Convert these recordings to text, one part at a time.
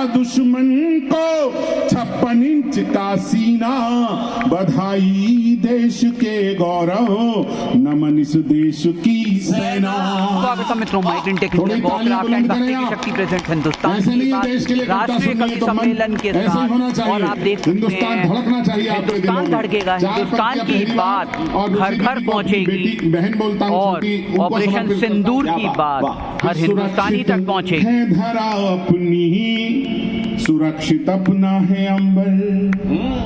दुश्मन को 56 इंच का सीना, बधाई देश के गौरव, नमन इस देश की सेना। स्वागत मित्रों, माइट इन टेक्निकल वॉकक्राफ्ट एंड भक्ति की शक्ति प्रेजेंट हिंदुस्तान की बात राष्ट्रीय कवि सम्मेलन के साथ। और आप देख सकते हैं हिंदुस्तान धड़केगा, हिंदुस्तान की बात घर घर पहुंचेगी और ऑपरेशन सिंदूर की बात हर हिंदुस्तानी तक पहुंचेगी। धरा अपनी सुरक्षित अपना है अंबर।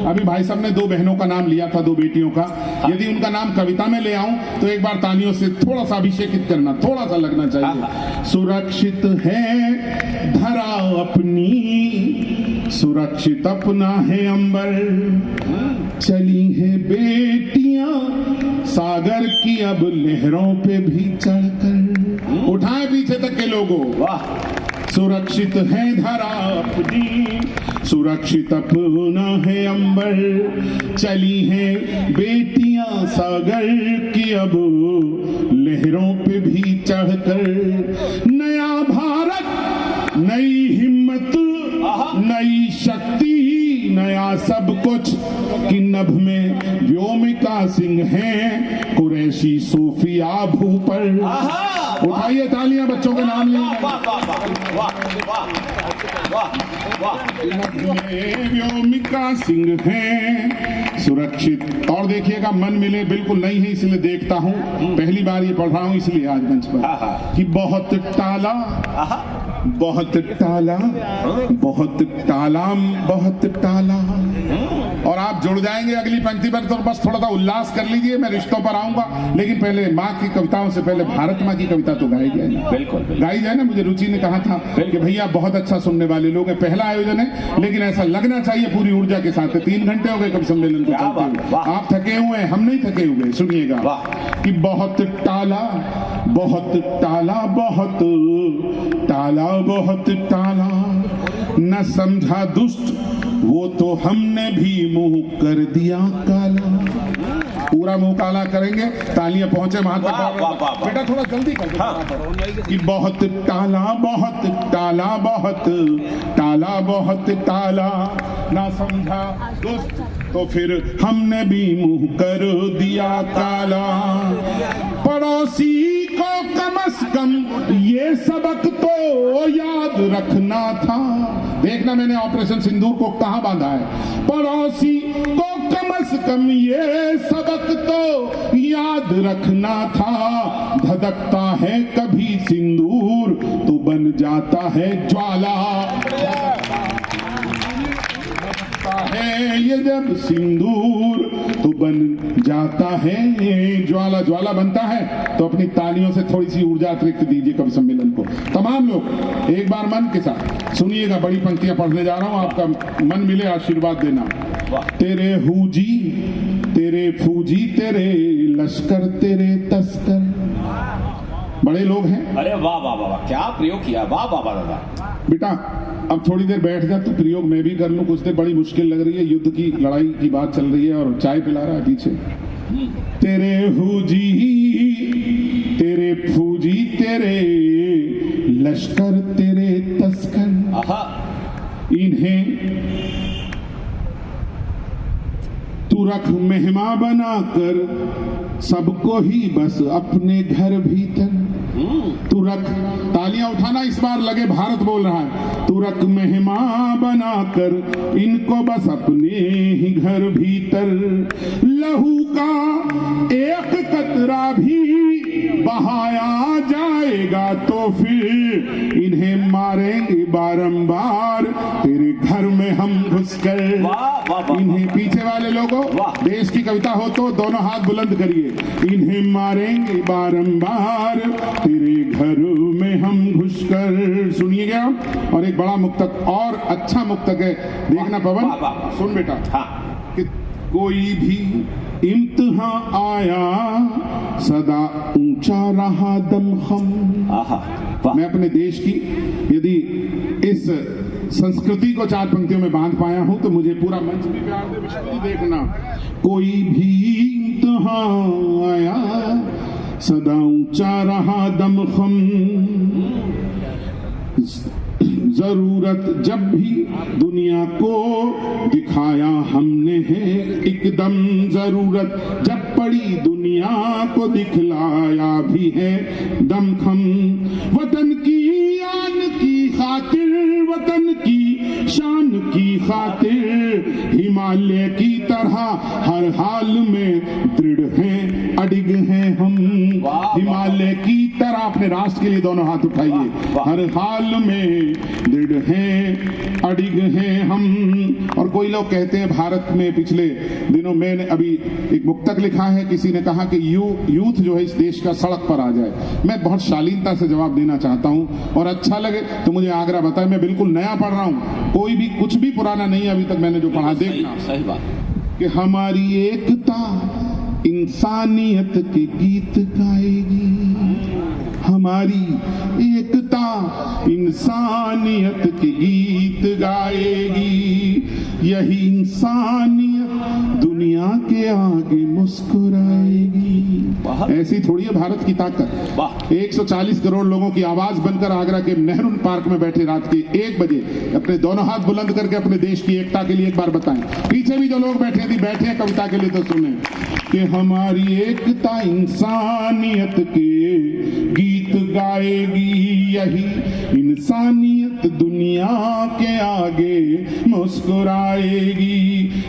अभी भाई साहब ने 2 बहनों का नाम लिया था, 2 बेटियों का। यदि उनका नाम कविता में ले आऊं तो एक बार तालियों से थोड़ा सा अभिषेकित करना, थोड़ा सा लगना चाहिए। सुरक्षित है धरा अपनी, सुरक्षित अपना है अंबर, चली है बेटियां सागर की अब लहरों पे भी चढ़कर। उठाए पीछे तक के लोगों, वाह। सुरक्षित है धरा अपनी, सुरक्षित अपना है अंबर, चली है बेटियां सागर की अब लहरों पे भी चढ़कर। नया भारत, नई हिम्मत, नई शक्ति, नया सब कुछ की नभ में व्योमिका सिंह है, कुरैशी सोफिया भूपर। उठाइए तालियां बच्चों के नाम लिए। व्योमिका सिंह है सुरक्षित। और देखिएगा, मन मिले बिल्कुल नहीं है इसलिए देखता हूँ, पहली बार ये पढ़ रहा हूँ इसलिए आज मंच पर, कि बहुत टाला, बहुत टाला, बहुत टाला, बहुत टाला। और आप जुड़ जाएंगे अगली पंक्ति पर, तो बस थोड़ा सा उल्लास कर लीजिए। मैं रिश्तों पर आऊंगा, लेकिन पहले माँ की कविताओं से पहले भारत माँ की कविता तो गाई जाए ना। बिल्कुल गाई जाए ना। मुझे रुचि ने कहा था कि भैया बहुत अच्छा सुनने वाले लोग हैं, पहला आयोजन है, लेकिन ऐसा लगना चाहिए पूरी ऊर्जा के साथ। 3 घंटे हो गए कवि सम्मेलन को चलते हुए, आप थके हुए हैं, हम नहीं थके हुए। सुनिएगा कि बहुत टाला, बहुत टाला, बहुत टाला, बहुत टाला, न समझा दुष्ट वो तो हमने भी मुंह कर दिया काला। पूरा मुंह काला करेंगे, तालियां पहुंचे वहां तक। बेटा थोड़ा जल्दी कर। कि बहुत टाला, बहुत टाला, बहुत टाला, बहुत टाला, ना समझा दुष्ट तो फिर हमने भी मुंह कर दिया काला। पड़ोसी को कम से कम ये सबक तो याद रखना था। देखना मैंने ऑपरेशन सिंदूर को कहां बांधा है। पड़ोसी को कम से कम ये सबक तो याद रखना था, धधकता है कभी सिंदूर तो बन जाता है ज्वाला। है ये जब सिंदूर तो बन जाता है ज्वाला। ज्वाला बनता है तो अपनी तालियों से थोड़ी सी ऊर्जा अतिरिक्त दीजिए कवि सम्मेलन को। तमाम लोग एक बार मन के साथ सुनिएगा, बड़ी पंक्तियां पढ़ने जा रहा हूं, आपका मन मिले आशीर्वाद देना। तेरे हूजी, तेरे फूजी, तेरे लश्कर, तेरे तस्कर। बड़े लोग हैं। अरे वाह वाह वाह, क्या प्रयोग किया, वाह वाह वाह दादा। बेटा अब थोड़ी देर बैठ जा, तो प्रयोग मैं भी कर लूं। कुछ देर बड़ी मुश्किल लग रही है, युद्ध की लड़ाई की बात चल रही है और चाय पिला रहा है पीछे। तेरे हूजी, तेरे फूजी, तेरे लश्कर, तेरे तस्कर, इन्हें तू रख मेहमा बनाकर सबको ही बस अपने घर भीतर। तू रख, तालियां उठाना इस बार लगे भारत बोल रहा है। तू रख मेहमा बनाकर इनको बस अपने ही घर भीतर। लहू का एक कतरा भी बहाया जाएगा तो फिर इन्हें मारेंगे बारंबार तेरे घर में हम घुसकर। इन्हें, पीछे वाले लोगों, देश की कविता हो तो दोनों हाथ बुलंद करिए। इन्हें मारेंगे बारंबार तेरे घर में हम घुसकर। सुनिएगा, और एक बड़ा मुक्तक और अच्छा मुक्तक है, देखना पवन, सुन बेटा। कि कोई भी इम्तिहान आया सदा ऊंचा रहा दमखम। मैं अपने देश की यदि इस संस्कृति को 4 पंक्तियों में बांध पाया हूं तो मुझे पूरा मंच भी प्यार दे। विष्णु देखना, कोई भी इम्तिहान आया सदा ऊंचा रहा दमखम, जरूरत जब भी दुनिया को दिखाया हमने है एकदम, जरूरत जब पड़ी दुनिया को दिखलाया भी है दमखम। वतन की आन की खातिर, वतन की शान की खातिर, हिमालय की तरह हर हाल में दृढ़ हैं, अडिग हैं हम। हिमालय की तरह अपने राष्ट्र के लिए दोनों हाथ उठाइए। हर हाल में दृढ़ हैं, अडिग हैं हम। और कोई लोग कहते हैं भारत में पिछले दिनों, मैंने अभी एक मुक्तक लिखा है, किसी ने कहा कि यूथ जो है इस देश का सड़क पर आ जाए। मैं बहुत शालीनता से जवाब देना चाहता हूं, और अच्छा लगे तो मुझे आग्रह बताए। मैं बिल्कुल नया पढ़ रहा हूं, कोई भी कुछ भी पुराना नहीं है अभी तक मैंने जो पढ़ा। देखना सही बात कि हमारी एकता इंसानियत के गीत गाएगी, हमारी एकता इंसानियत के गीत गाएगी। यही इंसानियत दुनिया के आगे मुस्कुराएगी। ऐसी थोड़ी है भारत की ताकत। 140 करोड़ लोगों की आवाज बनकर आगरा के नेहरू पार्क में बैठे रात के 1 बजे अपने दोनों हाथ बुलंद करके अपने देश की एकता के लिए एक बार बताएं। पीछे भी जो लोग बैठे हैं कविता के लिए तो सुने कि हमारी एकता इंसानियत के गीत गाएगी। यही इंसानियत दुनिया के आगे मुस्कुराएगी।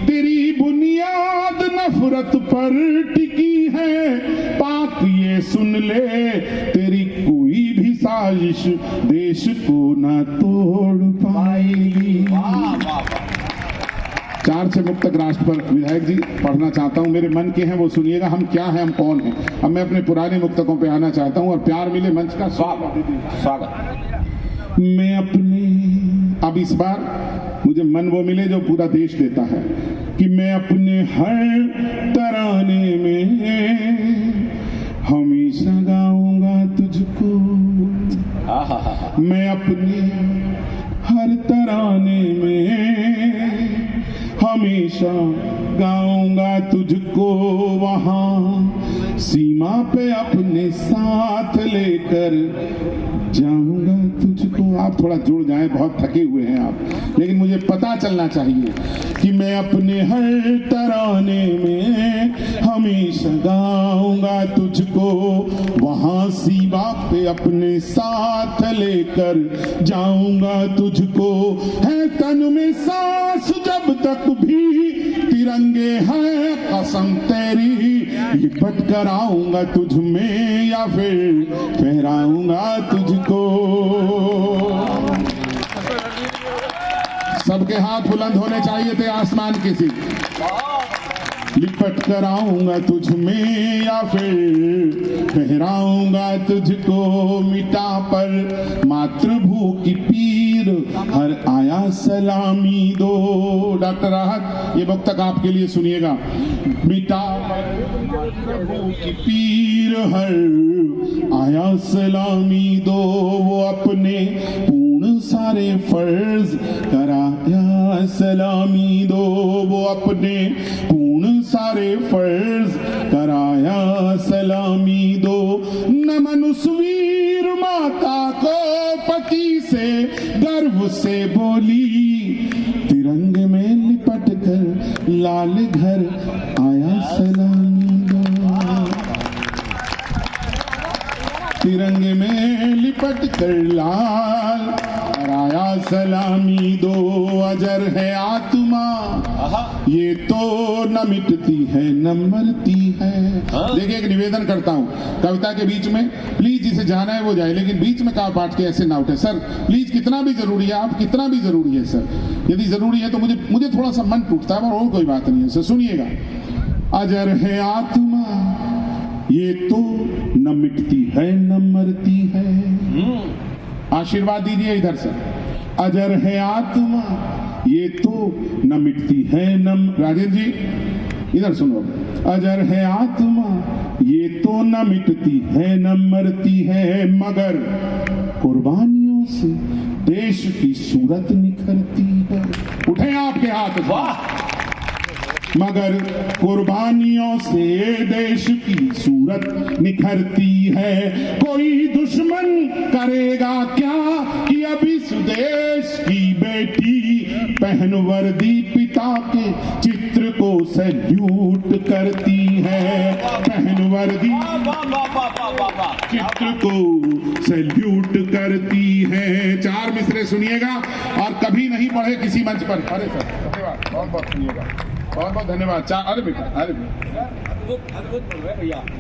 तेरी बुनियाद नफरत पर टिकी है, पाक ये सुन ले, तेरी कोई भी साजिश देश को न तोड़ पाएगी। 4 से मुक्तक राष्ट्र पर विधायक जी पढ़ना चाहता हूं, मेरे मन के हैं वो सुनिएगा। हम क्या हैं, हम कौन हैं। अब मैं अपने पुराने मुक्तकों पे आना चाहता हूं, और प्यार मिले मंच का स्वागत। मैं अपने, अब इस बार मुझे मन वो मिले जो पूरा देश देता है, कि मैं अपने हर तराने में हमेशा गाऊंगा तुझको। मैं अपने हर तराने में हमेशा गाऊंगा तुझको। वहां सीमा पे अपने साथ लेकर जाऊंगा तुझको। आप थोड़ा जुड़ जाएं, बहुत थके हुए हैं आप, लेकिन मुझे पता चलना चाहिए कि मैं अपने हर तराने में हमेशा गाऊंगा तुझको। वहां सीमा पे अपने साथ लेकर जाऊंगा तुझको। है तन में सांस जब तक भी तिरंगे हैं, कसम तेरी लिपट कर आऊंगा तुझ में, या फिर फहराऊंगा तुझको। सबके हाथ बुलंद होने चाहिए थे आसमान की सी। लिपट कर आऊंगा तुझ में, या फिर फहराऊंगा तुझको। मिटा पर मातृभू की पीर, हर आया सलामी दो। डॉक्टर राहत, ये मुक्तक आपके लिए सुनिएगा। मिटा पर मातृभू की पीर, हर आया सलामी दो। वो अपने पूर्ण सारे फर्ज कराया सलामी दो। वो अपने पूर्ण सारे फर्ज कराया सलामी दो। नमन उस वीर माता को पति से गर्व से बोली, तिरंगे में लिपट कर लाल घर आया सलामी दो। तिरंगे में लिपट कर लाल आया सलामी दो। अजर है आत्मा ये तो न मिटती है न मरती है। देखिए, एक निवेदन करता हूँ, कविता के बीच में प्लीज जिसे जाना है वो जाए, लेकिन बीच में कहा पाठ के ऐसे ना उठे। सर प्लीज, कितना भी जरूरी है, आप कितना भी जरूरी है सर, यदि जरूरी है तो मुझे थोड़ा सा मन टूटता है, और कोई बात नहीं है सर। सुनिएगा। अजर है आत्मा ये तो न मिटती है न मरती है। आशीर्वाद दीजिए इधर से। अजर है आत्मा ये तो न मिटती है न, राजेंद्र जी इधर सुनो। अजर है आत्मा ये तो न मिटती है न मरती है, मगर कुर्बानियों से देश की सूरत निखरती है। उठे आपके हाथ। वाह। मगर कुर्बानियों से देश की सूरत निखरती है। कोई दुश्मन करेगा क्या कि अभी इस देश की बेटी पहन वर्दी पिता के चित्र को सैल्यूट करती है, पहन वर्दी चित्र को सैल्यूट करती है। 4 मिसरे सुनिएगा और कभी नहीं पढ़े किसी मंच पर। अरे सर धन्यवाद, बहुत बहुत सुनिएगा, बहुत बहुत धन्यवाद। अरे बेटा, अरे बेटा,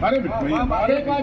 अरे बेटा,